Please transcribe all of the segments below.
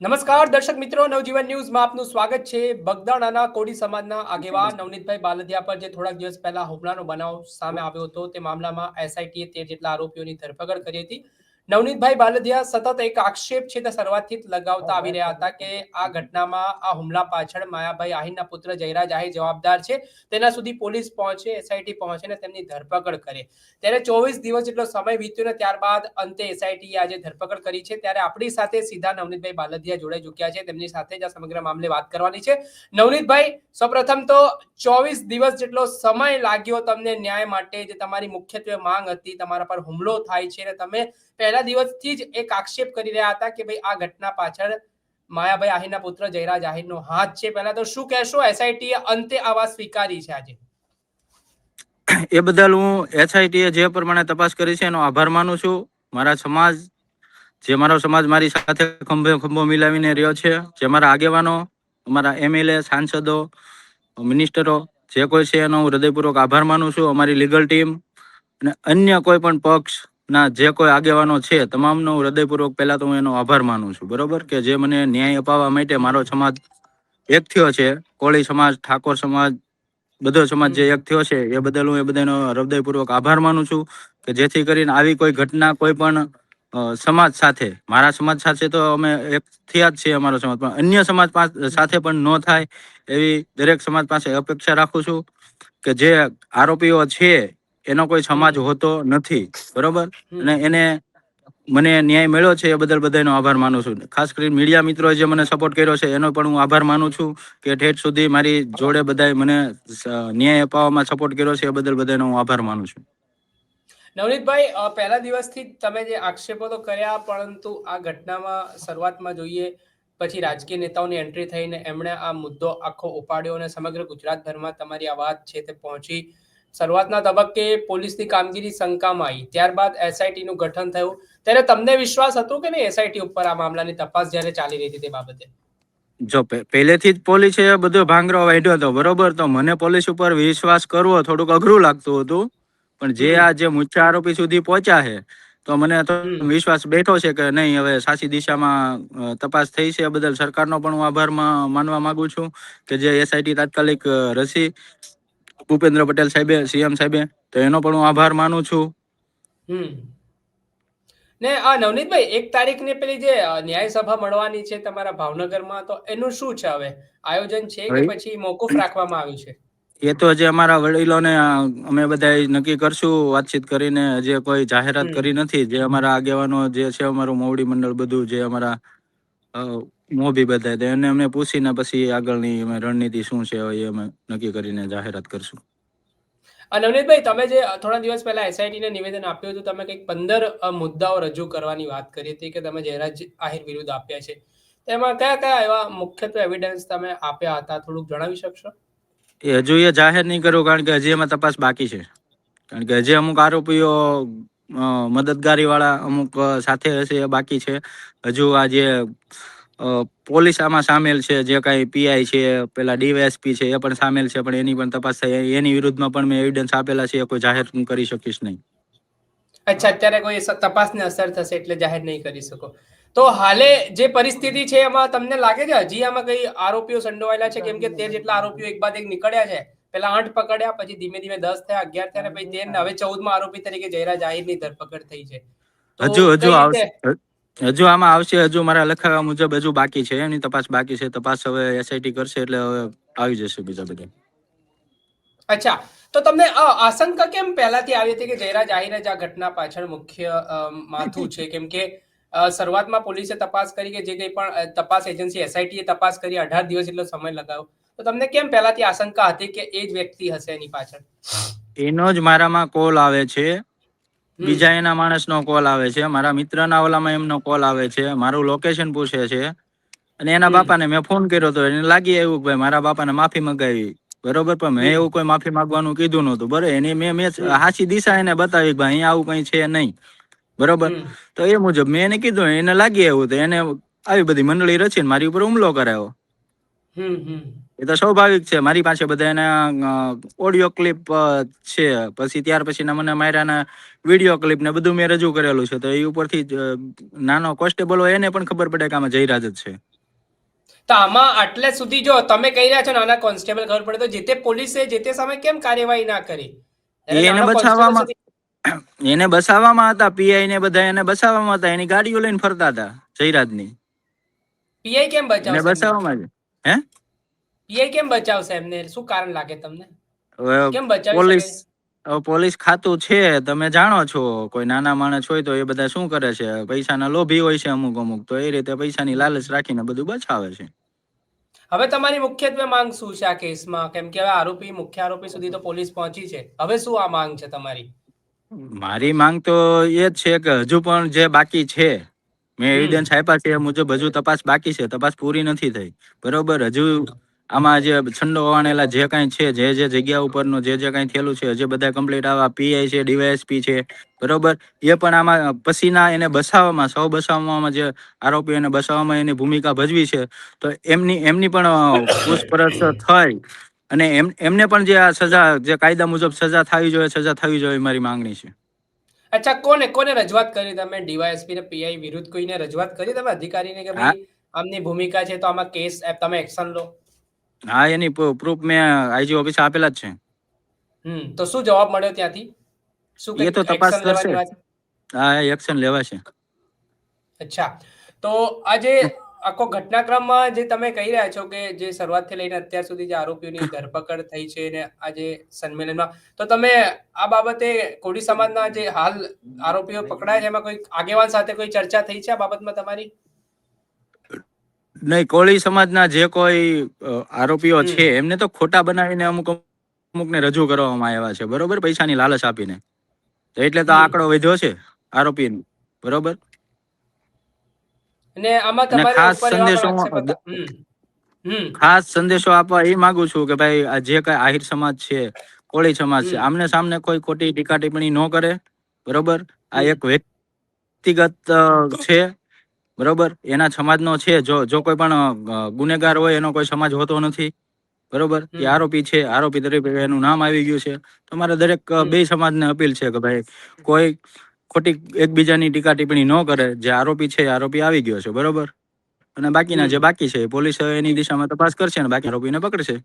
નમસ્કાર દર્શક મિત્રો, નવજીવન ન્યૂઝમાં આપનું સ્વાગત છે। બગદાણાના કોળી સમાજના આગેવાન નવનીતભાઈ બાલદિયા પર જે થોડાક દિવસ પહેલા હુમલાનો બનાવ સામે આવ્યો હતો, તે મામલામાં એસઆઈટીએ 13 જેટલા આરોપીઓની ધરપકડ કરી હતી। નવનીતભાઈ બાલદિયા સતત એક આક્ષેપ છે તે શરૂઆતથી જ લગાવતા આવી રહ્યા હતા કે આ ઘટનામાં, આ હુમલા પાછળ માયાભાઈ આહિરના પુત્ર જયરાજ આહિર જવાબદાર છે। તેના સુધી પોલીસ પહોંચે, એસઆઈટી પહોંચે ને તેમની ધરપકડ કરે। ત્યારે 24 દિવસ જેટલો સમય વીત્યો ને ત્યારબાદ અંતે એસઆઈટીએ આજે ધરપકડ કરી છે। ત્યારે આપણી સાથે સીધા નવનીતભાઈ બાલદિયા જોડાઈ ચૂક્યા છે, તેમની સાથે જ આ સમગ્ર મામલે વાત કરવાની છે। નવનીતભાઈ, સૌપ્રથમ તો 24 દિવસ જેટલો સમય લાગ્યો તમને ન્યાય માટે, જે તમારી મુખ્યત્વે માંગ હતી, તમારા પર હુમલો થાય છે અને તમે પહેલા દિવસથી જ એક આક્ષેપ કરી રહ્યા હતા કે ભાઈ આ ઘટના પાછળ માયાભાઈ આહિરના પુત્ર જયરાજ આહિરનો હાથ છે। પહેલા તો શું કહેશો, એસઆઈટીએ અંતે આ વાત સ્વીકારી છે આજે? એ બદલ હું એસઆઈટીએ જે પ્રમાણે તપાસ કરી છે એનો આભાર માનું છું। મારા સમાજ, જે મારો સમાજ મારી સાથે ખંભે ખંભો મિલાવીને રહ્યો છે, જે મારા આગેવાનો, અમારા એમએલએ, સાંસદો, મિનિસ્ટરો જે કોઈ છે એનો હું હૃદયપૂર્વક આભાર માનું છું। અમારી લીગલ ટીમ અને અન્ય કોઈ પણ પક્ષના જે કોઈ આગેવાનો છે તમામનો હું હૃદયપૂર્વક પહેલા તો હું એનો આભાર માનું છું, બરોબર, કે જે મને ન્યાય અપાવવા માટે મારો સમાજ એક થયો છે। કોળી સમાજ, ઠાકોર સમાજ, બધો સમાજ જે એક થયો છે એ બદલ હું એ બધાનો હૃદયપૂર્વક આભાર માનું છું કે જેથી કરીને આવી કોઈ ઘટના કોઈ પણ સમાજ સાથે, મારા સમાજ સાથે તો અમે એક થયા જ છીએ અમારો સમાજ, પણ અન્ય સમાજ સાથે પણ ન થાય એવી દરેક સમાજ પાસે અપેક્ષા રાખું છું કે જે આરોપીઓ છે એનો કોઈ સમાજ હોતો નથી, બરોબર, અને એને મને ન્યાય મળ્યો છે એ બદલ બધાનો આભાર માનું છું। ખાસ કરીને મીડિયા મિત્રોએ જે મને સપોર્ટ કર્યો છે એનો પણ હું આભાર માનું છું કે ઠેઠ સુધી મારી જોડે બધાએ મને ન્યાય અપાવવામાં સપોર્ટ કર્યો છે, એ બદલ બધાનો હું આભાર માનું છું। નવનીતભાઈ, પહેલા દિવસથી તમે જે આક્ષેપો તો કર્યા, પરંતુ આ ઘટનામાં શરૂઆતમાં જોઈએ પછી રાજકીય નેતાઓની એન્ટ્રી થઈને એમણે આ મુદ્દો આખો ઉપાડ્યો અને સમગ્ર ગુજરાતભરમાં તમારી આ વાત છે તે પહોંચી। શરૂઆતના તબક્કે પોલીસની કામગીરી શંકામાં આવી, ત્યારબાદ એસઆઈટીનું ગઠન થયું। ત્યારે તમને વિશ્વાસ હતો કે નહીં એસઆઈટી ઉપર આ મામલાની તપાસ જ્યારે ચાલી રહી હતી તે બાબતે? જો પહેલેથી જ પોલીસે બધો ભાંગરો વાઢ્યો હતો, બરોબર, તો મને પોલીસ ઉપર વિશ્વાસ કરવો થોડુંક અઘરું લાગતું હતું, પણ જે મુખ્ય આરોપી સુધી પહોંચ્યા છે તો મને તો વિશ્વાસ બેઠો છે કે નહીં, હવે સાચી દિશામાં તપાસ થઈ છે। એ બદલ સરકારનો પણ હું આભાર માનવા માંગુ છું કે જે એસઆઈટી તાત્કાલિક રસી ભૂપેન્દ્ર પટેલ સાહેબે, સીએમ સાહેબે, તો એનો પણ હું આભાર માનું છું। ને આ નવનીતભાઈ, 1 તારીખને પેલી જે ન્યાય સભા મળવાની છે તમારા ભાવનગરમાં, તો એનું શું છે? હવે આયોજન છે કે પછી મોકૂફ રાખવામાં આવ્યું છે? એ તો જે અમારા વડીલોને અમે બધા નક્કી કરશું વાતચીત કરીને, જે કોઈ જાહેરાત કરી નથી। જે અમારા આગેવાનો જે છે, અમારું મોવડી મંડળ બધું, જે અમારા મોભી બધા, એને અમને પૂછીને પછી આગળની રણનીતિ શું છે એ અમે નક્કી કરીને જાહેરાત કરશું। નવનીતભાઈ, તમે જે થોડા દિવસ પહેલા એસઆઈટીને નિવેદન આપ્યું હતું, તમે કંઈક 15 મુદ્દાઓ રજૂ કરવાની વાત કરી હતી કે તમે જયરાજ આહિર વિરુદ્ધ આપ્યા છે, તેમાં કયા કયા એવા મુખ્યત્વે એવિડન્સ તમે આપ્યા હતા, થોડુંક જણાવી શકશો? એ હજુ એ જાહેર નહીં કરું, કારણ કે હજી એમાં તપાસ બાકી છે। કારણ કે હજી અમુક આરોપીઓ મદદગારી વાળા અમુક સાથે હશે એ બાકી છે। હજુ આ જે પોલીસ આમાં સામેલ છે, જે કાંઈ પીઆઈ છે, પેલા ડીવાયએસપી છે, એ પણ સામેલ છે, પણ એની પણ તપાસ થાય। એની વિરુદ્ધમાં પણ મેં એવિડન્સ આપેલા છે, એ કોઈ જાહેર કરી શકીશ નહીં। અચ્છા, અત્યારે કોઈ તપાસને અસર થશે એટલે જાહેર નહીં કરી શકો? તો હાલે જે પરિસ્થિતિ છે એમાં તમને લાગે છે હજી આમાં કઈ આરોપીઓ સંડોવાયેલા છે? કેમ કે 13 જેટલા આરોપીઓ એક બાદ એક નીકળ્યા છે। પેલા 8 પકડ્યા, પછી ધીમે ધીમે 10 થયા, 11 થયા, અને પછી 13, ને હવે 14મા આરોપી તરીકે જયરાજ આહિરની ધરપકડ થઈ છે। તો હજુ કઈ રીતે? આવશે, હજુ આમાં આવશે, હજુ મારા લખાવા મુજબ હજુ બાકી છે, એની તપાસ બાકી છે। તપાસ હવે એસઆઈટી કરશે એટલે હવે આવી જશે બીજા બધા। અચ્છા, તો તમને આશંકા કેમ પહેલાથી આવી હતી કે જયરાજ આહિર જ આ ઘટના પાછળ મુખ્ય માથું છે? કેમ કે શરૂઆતમાં પોલીસે તપાસ કરી, કે જે કંઈ પણ તપાસ એજન્સી એસઆઈટીએ તપાસ કરી, 18 દિવસ જેટલો સમય લગાવ્યો, તો તમને કેમ પહેલાથી આશંકા હતી કે એ જ વ્યક્તિ હશે એની પાછળ? એનો જ મારામાં કોલ આવે છે, બીજા એના માણસનો કોલ આવે છે, મારા મિત્રના ઓલામાં એમનો કોલ આવે છે, મારું લોકેશન પૂછે છે, અને એના બાપાને મેં ફોન કર્યો હતો, એને લાગી આવ્યું કે ભાઈ મારા બાપાને માફી મંગાવી, બરોબર, પણ મેં એવું કોઈ માફી માંગવાનું કીધું નહોતું, બરોબર। એની મેં હાચી દિશા એને બતાવી, ભાઈ અહીંયા આવું કઈ છે નહીં, બરોબર, તો એ મુજબ મેં એને કીધું, એને લાગી આવ્યું, તો એને આવી બધી મંડળી રચીને મારી ઉપર હુમલો કરાયો। એ તો સ્વાભાવિક છે, મારી પાસે બધા એના ઓડિયો ક્લિપ છે, પછી ત્યાર પછી મને માર્યાના વિડીયો ક્લિપ ને બધું મેં રજૂ કરેલું છે, તો એ ઉપરથી નાનો કોન્સ્ટેબલ હોય એને પણ ખબર પડે કે આમાં જયરાજ જ છે। તો આમાં આટલે સુધી જો તમે કહી રહ્યા છો નાના કોન્સ્ટેબલ ખબર પડે તો જે તે પોલીસે જે તે સામે કેમ કાર્યવાહી ના કરી? ત્યારે એને નાનો કોન્સ્ટેબલ બચાવવામાં સુધી એને બસાવવામાં હતા, પીઆઈ ને બધા એને બસાવવામાં હતા, એની ગાડીઓ લઈને ફરતા હતા જયરાજની. પીઆઈ કેમ એને બચાવશે એમને? બસાવવામાં જ. હે પીઆઈ કેમ બચાવશે એમને? શું કારણ લાગે તમને? હવે કેમ બચાવી શકે? પોલીસ ખાતું છે, તમે જાણો છો. કોઈ નાના માણસ હોય તો એ બધા શું કરે છે, પૈસાના લોભી હોય છે અમુક અમુક, તો એ રીતે પૈસાની લાલચ રાખીને બધું બચાવે છે. હવે તમારી મુખ્યત્વે માંગ શું છે આ કેસમાં? કેમ કે હવે મુખ્ય આરોપી સુધી તો પોલીસ પહોંચી છે. હવે શું આ માંગ છે તમારી? મારી માંગ તો એ જ છે કે હજુ પણ જે બાકી છે, મેં હમ એવિડન્સ આપ્યા છે એ મુજબ હજુ તપાસ બાકી છે, તપાસ પૂરી નથી થઈ. બરોબર, હજુ આમાં જે છંડો વાણેલા જે કાંઈ છે, જે જગ્યા ઉપરનું જે કાંઈ થયેલું છે, હજી બધા કમ્પ્લીટ આવા પીઆઈ છે, ડીવાયએસપી છે, બરોબર, એ પણ આમાં પછીના એને બસાવવામાં, બસાવવામાં જે આરોપીઓને બસાવવામાં એની ભૂમિકા ભજવી છે, તો એમની પણ પૂછપરછ થઈ અને એમને પણ જે આ સજા, જે કાયદા મુજબ સજા થવી જોઈએ મારી માંગણી છે. અચ્છા, કોને કોને રજૂઆત કરી તમે? ડીવાયએસપી ને પીઆઈ વિરુદ્ધ કોઈને રજૂઆત કરી તમે અધિકારીને કે હા ભાઈ આમની ભૂમિકા છે તો આમાં કેસ તમે એક્શન લો? હા, એની પ્રૂફ મેં આઈજી ઓફિસે આપેલા જ છે. તો શું જવાબ મળ્યો ત્યાંથી? શું એ કંઈક તો તપાસ એક્શન કરશે. લેવાની વાત? હા, એક્શન લેવાશે. અચ્છા, તો આજે આખો ઘટનાક્રમમાં જે તમે કહી રહ્યા છો કે જે શરૂઆતથી લઈને અત્યાર સુધી જે આરોપીઓની ધરપકડ થઈ છે ને આજે સંમેલનમાં, તો તમે આ બાબતે કોળી સમાજના જે હાલ આરોપીઓ પકડાય છે એમાં કોઈ આગેવાન સાથે કોઈ ચર્ચા થઈ છે આ બાબતમાં તમારી? નહીં, કોળી સમાજના જે કોઈ આરોપીઓ હમ છે એમને તો ખોટા બનાવીને અમુકને રજૂ કરવામાં આવ્યા છે, બરોબર, પૈસાની લાલચ આપીને. એટલે તો હમ આંકડો વધ્યો છે આરોપીનો, બરોબર. અને આમાં અને તમારે ઉપર એવા પણ આક્ષેપ હતા. હમ ખાસ સંદેશો આપવા એ માંગુ છું કે ભાઈ આ જે કઈ આહિર સમાજ છે, કોળી સમાજ છે, હમ આમને સામને કોઈ ખોટી ટીકા ટિપ્પણી ન કરે, બરોબર. આ હમ એક વ્યક્તિગત છે, બરોબર, એના સમાજનો છે. જો કોઈ પણ ગુનેગાર હોય એનો કોઈ સમાજ હોતો નથી, બરોબર. એ હમ આરોપી છે, આરોપી તરીકે એનું નામ આવી ગયું છે. તમારે દરેક હમ બે સમાજને અપીલ છે કે ભાઈ કોઈ ખોટી એકબીજાની ટીકા ટિપ્પણી ન કરે. જે આરોપી છે આરોપી આવી ગયો છે, બરોબર. અને બાકીના હમ જે બાકી છે પોલીસ એની દિશામાં તપાસ કરશે અને બાકી આરોપીને પકડશે.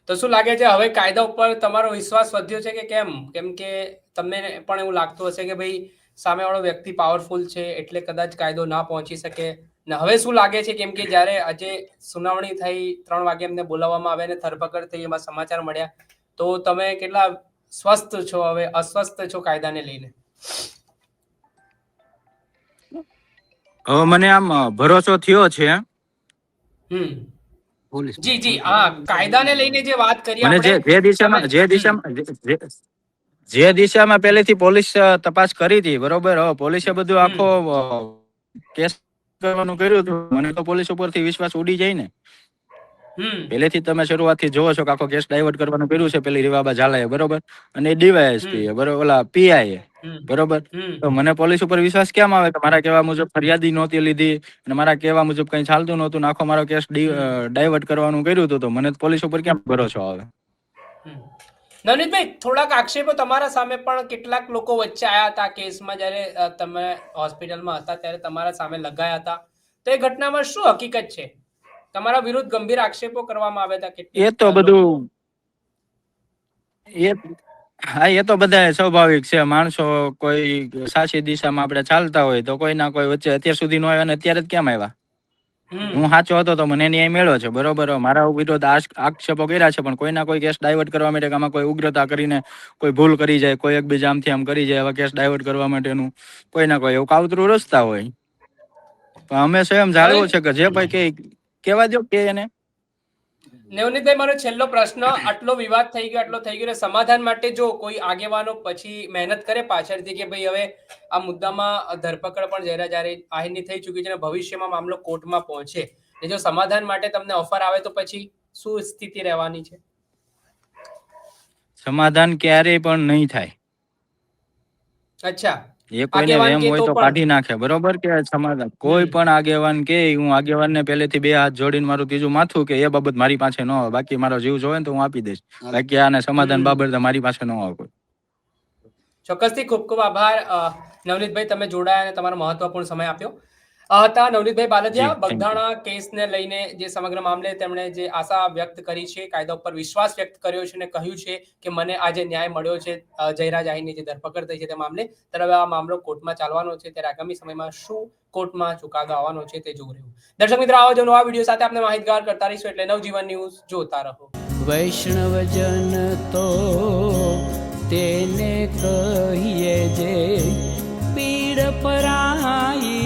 તો શું લાગે છે હવે કાયદા ઉપર તમારો વિશ્વાસ વધ્યો છે કે કેમ? કેમ કે તમને પણ એવું લાગતું હશે કે ભાઈ સામેવાળો વ્યક્તિ પાવરફુલ છે એટલે કદાચ કાયદો ના પહોંચી શકે. ને હવે શું લાગે છે, કેમ કે જ્યારે આજે સુનાવણી થઈ 3 વાગે એમને બોલાવવામાં આવ્યા ને ધરપકડ થઈ, એમાં સમાચાર મળ્યા, તો તમે કેટલા સ્વસ્થ છો, હવે અસ્વસ્થ છો કાયદાને લઈને? હવે મને આમ ભરોસો થયો છે. હમ જી જી, હા, કાયદાને લઈને જે વાત કરી મને આપણે જે તમે દિશામાં પહેલેથી પોલીસ તપાસ કરી હતી, બરોબર. હવે પોલીસે બધું હમ આખો કેસ કરવાનું કર્યું હતું. મને તો પોલીસ ઉપરથી વિશ્વાસ ઉડી જાય ને. હમ પહેલેથી તમે શરૂઆતથી જોવો છો કે આખો કેસ ડાયવર્ટ કરવાનું કર્યું છે પેલી રીવાબા ઝાલાએ, બરોબર, અને ડીવાયએસપી હમ બરોબર, ઓલા પીઆઈ હમ બરોબર. હમ તો મને પોલીસ ઉપર વિશ્વાસ કેમ આવે કે મારા કહેવા મુજબ ફરિયાદી નહોતી લીધી અને મારા કહેવા મુજબ કઈ ચાલતું નહોતું, આખો મારો કેસ હમ ડાયવર્ટ કરવાનું કર્યું હતું, તો મને પોલીસ ઉપર કેમ ભરોસો આવે? હમ. નવનીતભાઈ, થોડાક આક્ષેપો તમારા સામે પણ કેટલાક લોકો વચ્ચે આવ્યા હતા કેસમાં, જ્યારે તમે હોસ્પિટલમાં હતા ત્યારે તમારા સામે લગાયા હતા. તો એ ઘટનામાં શું હકીકત છે? તમારા વિરુદ્ધ ગંભીર આક્ષેપો કરવામાં આવ્યા હતા કેટલીક એ તો લોકો. બધું એ હા, એ તો બધા સ્વાભાવિક છે. માણસો કોઈ સાચી દિશામાં આપણે ચાલતા હોય તો કોઈ ના કોઈ વચ્ચે અત્યાર સુધી નો આવ્યા અને અત્યારે જ કેમ આવ્યા? હમ હું સાચો હતો તો મને ન્યાય મળ્યો છે, બરોબર. મારા વિરોધ આક્ષેપો કર્યા છે, પણ કોઈના કોઈ કેસ ડાયવર્ટ કરવા માટે, આમાં કોઈ ઉગ્રતા કરીને કોઈ ભૂલ કરી જાય, કોઈ એકબીજા આમથી આમ કરી જાય, એવા કેસ ડાયવર્ટ કરવા માટેનું કોઈ ના કોઈ એવું કાવતરું રચતા હોય. પણ અમે એમ જાળવું નવનીત છે કે જે ભાઈ કે કેવા દો કે એને. નવનીતભાઈ, મારો છેલ્લો પ્રશ્ન, આટલો વિવાદ થઈ ગયો, આટલો થઈ ગયો, સમાધાન માટે જો કોઈ આગેવાનો પછી મહેનત કરે પાછળથી કે ભાઈ હવે આ મુદ્દામાં ધરપકડ પણ જ્યારે આહીરની થઈ ચૂકી છે અને ભવિષ્યમાં મામલો કોર્ટમાં પહોંચે, ને જો સમાધાન માટે તમને ઓફર આવે તો પછી શું સ્થિતિ રહેવાની છે? સમાધાન ક્યારેય પણ નહીં થાય. અચ્છા, એ કોઈને આગેવાન વેમ કે હોય તો તો પણ કાઢી નાખે, બરોબર. કે સમાધાન કોઈ હમ પણ આગેવાન કે હું આગેવાનને પહેલેથી 2 હાથ જોડીને મારું ત્રીજું માથું કે એ બાબત મારી પાસે ન હોય. બાકી મારો જીવ જોવે ને તો હું આપી દઈશ. બાકી આને સમાધાન હમ બાબત મારી પાસે ન આવે કોઈ. ચોક્કસથી ખૂબ ખૂબ આભાર નવનીતભાઈ, તમે જોડાયા અને તમારો મહત્વપૂર્ણ સમય આપ્યો. આ હતા નવનીતભાઈ બાલદિયા. જી, thank you. બગદાણા કેસને લઈને જે સમગ્ર મામલે તેમણે જે આશા વ્યક્ત કરી છે, કાયદા ઉપર વિશ્વાસ વ્યક્ત કર્યો છે અને કહ્યું છે કે મને આજે ન્યાય મળ્યો છે જયરાજ આહીરની જે ધરપકડ થઈ છે તે મામલે. ત્યારે હવે આ મામલો કોર્ટમાં ચાલવાનો છે, ત્યારે આગામી સમયમાં શું કોર્ટમાં ચુકાદો આવવાનો છે તે જોવું રહ્યું. દર્શક મિત્રો, આવો જ નવા વિડીયો સાથે આપણે માહિતગાર કરતા રહીશું, એટલે નવજીવન ન્યૂઝ જોતા રહો. વૈષ્ણવજન તો તેને કહીએ જે પીડ પરાઈ